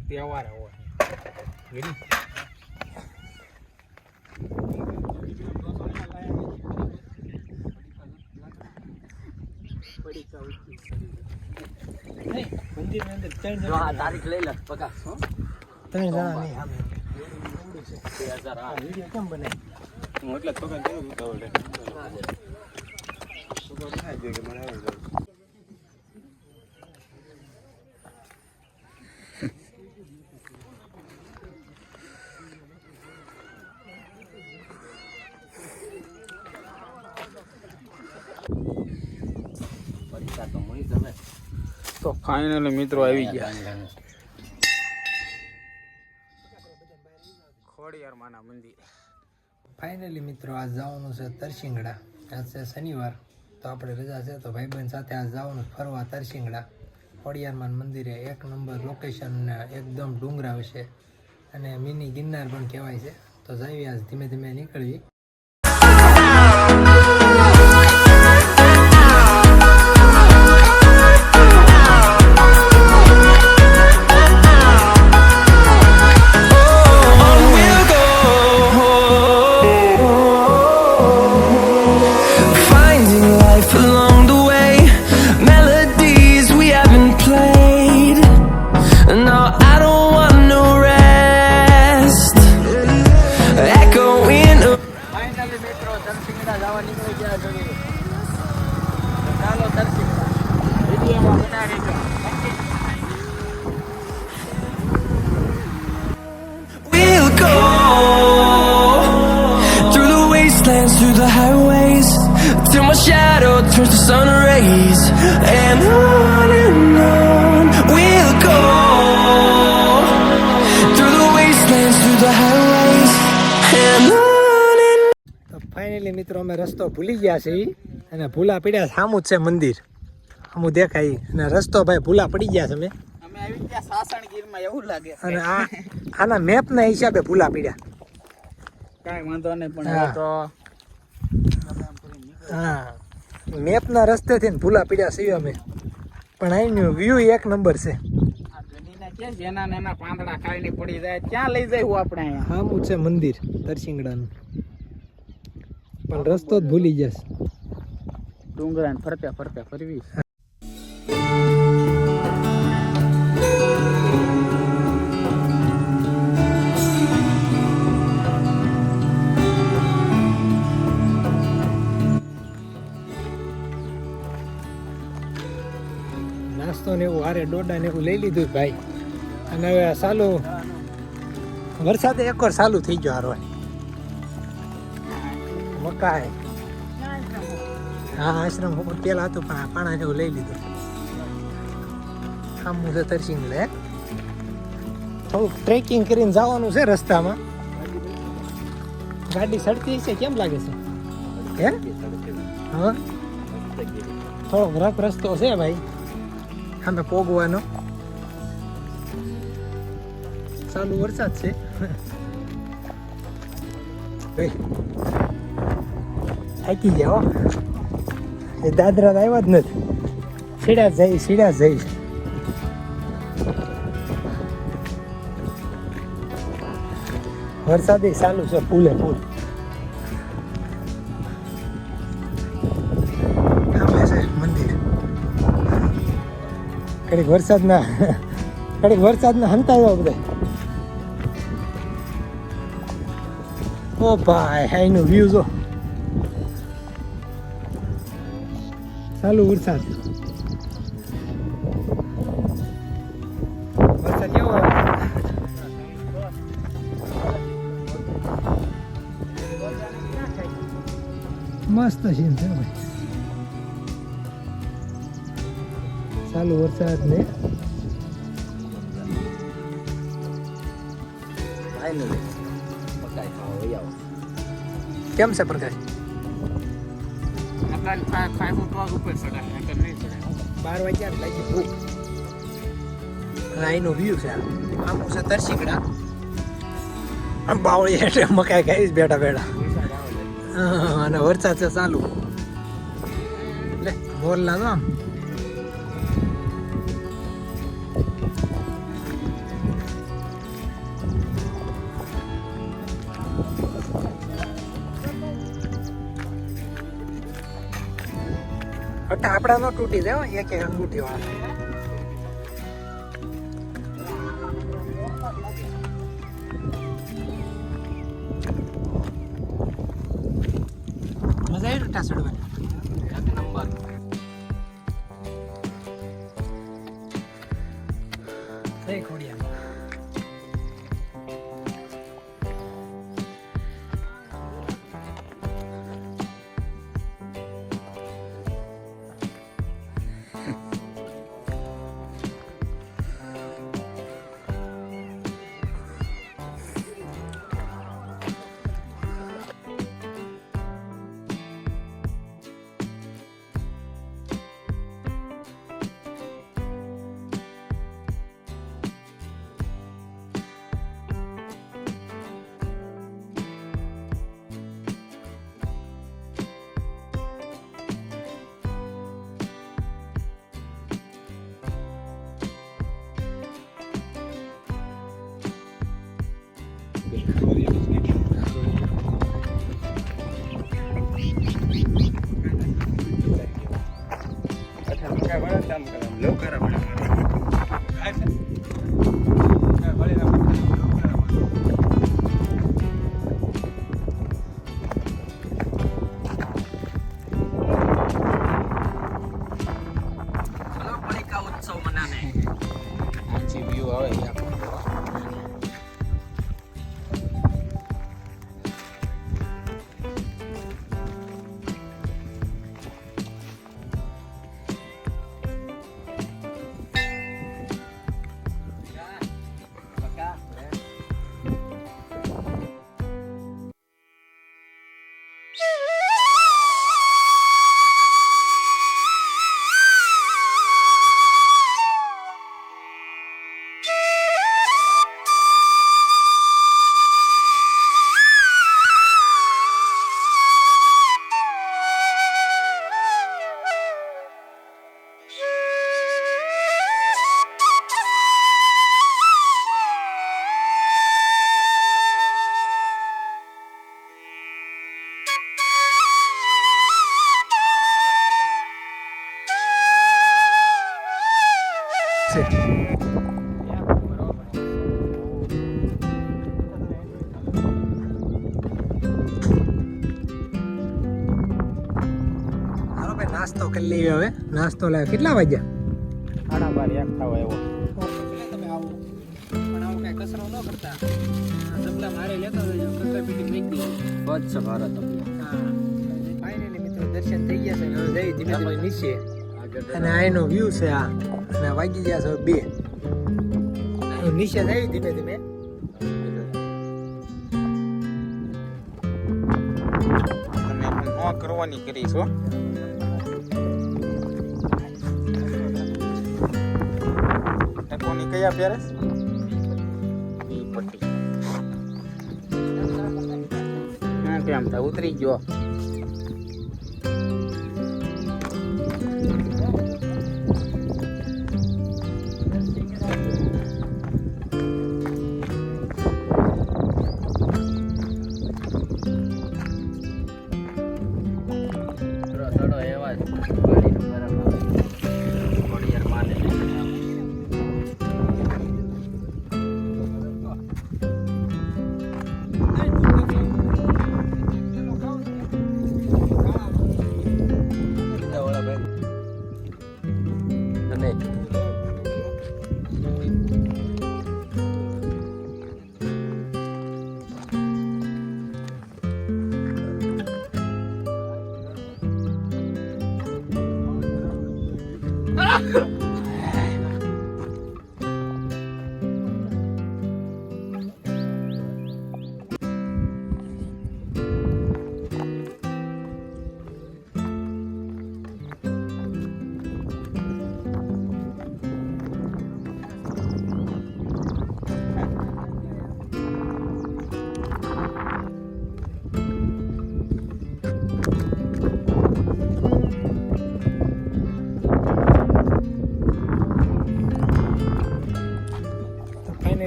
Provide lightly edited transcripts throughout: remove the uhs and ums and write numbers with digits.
તહેવાર હોય તારીખ લઈ લે પકા 3 જણા નહીં આમ 2008 વિડિયો કેમ બને હું એટલે પકા કેવું ઉતાવળે સુગર થાય છે કે મને આવે તો ફાઇનલી મિત્રો આવી ગયા ખોડિયાર માના મંદિર. ફાઇનલી મિત્રો આજ જવાનું છે તરસિંગડા. આજ છે શનિવાર તો આપણે રજા છે તો ભાઈબંધ સાથે આજ જવાનું ફરવા તરસિંગડા ખોડિયાર મંદિરે. 1 નંબર લોકેશન, એકદમ ડુંગરા વિશે અને મિની ગિરનાર પણ કહેવાય છે. તો જઈએ આજ ધીમે ધીમે નીકળવી. Through the highways till my shadow turns to sun rays, and on we'll go through the wastelands, through the highways, and on. તો ફાઇનલી મિત્રો અમે રસ્તો ભૂલી ગયા છે અને ભૂલા પડ્યા. સામું જ છે મંદિર, સામું દેખાય અને રસ્તો ભાઈ ભૂલા પડી ગયા છે. અમે આવી ગયા સાસણગીરમાં એવું લાગે અને આના મેપના હિસાબે ભૂલા પડ્યા. કાંઈ વાંધો નહીં પણ તો હા મેપના રસ્તેથી ને ભૂલા પડ્યા છીએ અમે. પણ અહીંનું વ્યૂ 1 નંબર છે. જેના નાના પાંદડા ખાઈને પડી જાય ક્યાં લઈ જાય આપણે અહીંયા. સામું છે મંદિર તરસિંગડાનું, પણ રસ્તો જ ભૂલી જશે. ડુંગરાને ફરતે ફરતે ફરવી. નાસ્તો ને એવું હારે ડોડા ને એવું લઈ લીધું ભાઈ. અને હવે ચાલુ વરસાદ એકવાર ચાલુ થઈ ગયો હારવા. મકાઈ હા આશ્રમ પેલા હતું પણ પાણા જેવું લઈ લીધું. આમ છે તરસિંગડા. થોડુંક ટ્રેકિંગ કરીને જવાનું છે. રસ્તામાં ગાડી સડતી છે કેમ લાગે છે? હે હા થોડોક રફ રસ્તો છે ભાઈ અમે પોગવાનો. ચાલુ વરસાદ છે. થાકી ગયા એ દાદરા આવ્યા જ નથી. સીડા જઈશ. વરસાદ ચાલુ છે ફૂલે ફૂલ. સામે છે મંદિર. કડીક વરસાદના હંતાવ્યા બધા. ઓ ભાઈ અહીંનું વ્યૂ જો. ચાલુ વરસાદ કેવો મસ્ત સીન છે ભાઈ. ચાલુ વરસાદ ને કેમ છે પ્રકાશ? 12 વાગ્યા લાગી ભૂખ. અહીંનો વ્યૂ છે. આમ છે તરસિંગડા. આમ બાવળી એટલે મકાઈ ખાઈશ બેઠા બેઠા. અને વરસાદ છે ચાલુ. એટલે મોરલા તો આમ હટા આપડા નો તૂટી જાય હો, એક એક અંગૂઠી વાળા. મજા આવી હટા ચડવાની. જય ખોડિયાર. હાલો ભાઈ નાસ્તો કરી લઈએ હવે. નાસ્તો લાવ. કેટલા વાગ્યા? 12:30 થવા એવો. તમે આવો પણ આવો કઈ કચરો ન કરતા. ડબલા મારે લેતા જજો. કચરા પેટી મૂકી દો. સ્વચ્છ ભારત ફાઇનલી મિત્રો દર્શન થઈ ગયા છે. હવે જઈ ધીમે ધીમે નીચે. અને આ એનો વ્યૂ છે આ. અને વાગી ગયા છે 2. નીચે જઈ ધીમે ધીમે. તમે ન કરવાની કરી છો. ટકોની કયા પહેરેસ? પટ્ટી. હા કેમ થાય ઉતરી ગયો.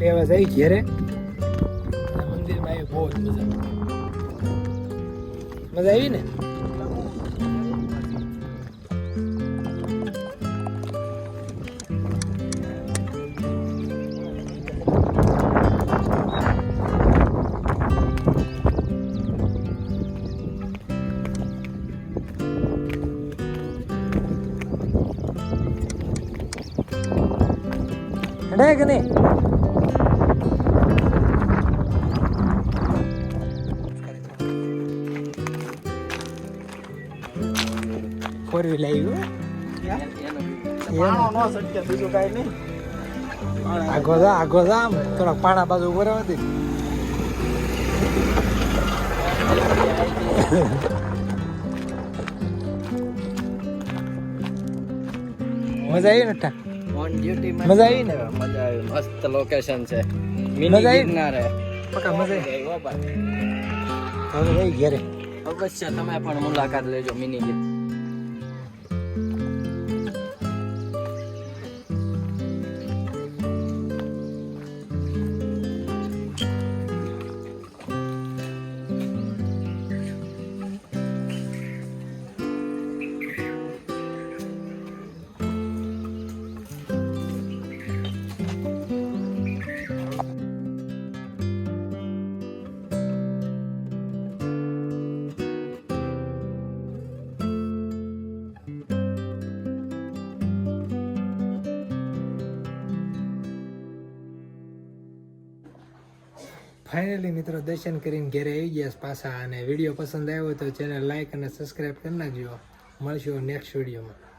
લેવા જઈ ઘેરે. મંદિરમાં આવી બહુ જ મજા આવી ને. ચડાય કે નહીં? ફોર વ્હીલ આવ્યું પાણો નો સટકે બીજું કાંઈ નહીં. આગો જા આમ થોડાક પાણા બાજુ ઉભો રહેવા દે. મજા આવી ને ટા? ઓન ડ્યુટી મજા આવી ને? મજા આવી. મસ્ત લોકેશન છે. મજા આવી? ગિરનાર હે. પક્કા મજા આવી. ઓ ભાઈ. હવે જઈ ઘેરે. અવશ્ય તમે પણ મુલાકાત લેજો મિની ગીર. ફાઇનલી મિત્રો દર્શન કરીને ઘરે આવી ગયા પાછા. અને વિડીયો પસંદ આવ્યો તો ચેનલ લાઈક અને સબસ્ક્રાઈબ કરી નાખજો. મળશું નેક્સ્ટ વિડીયોમાં.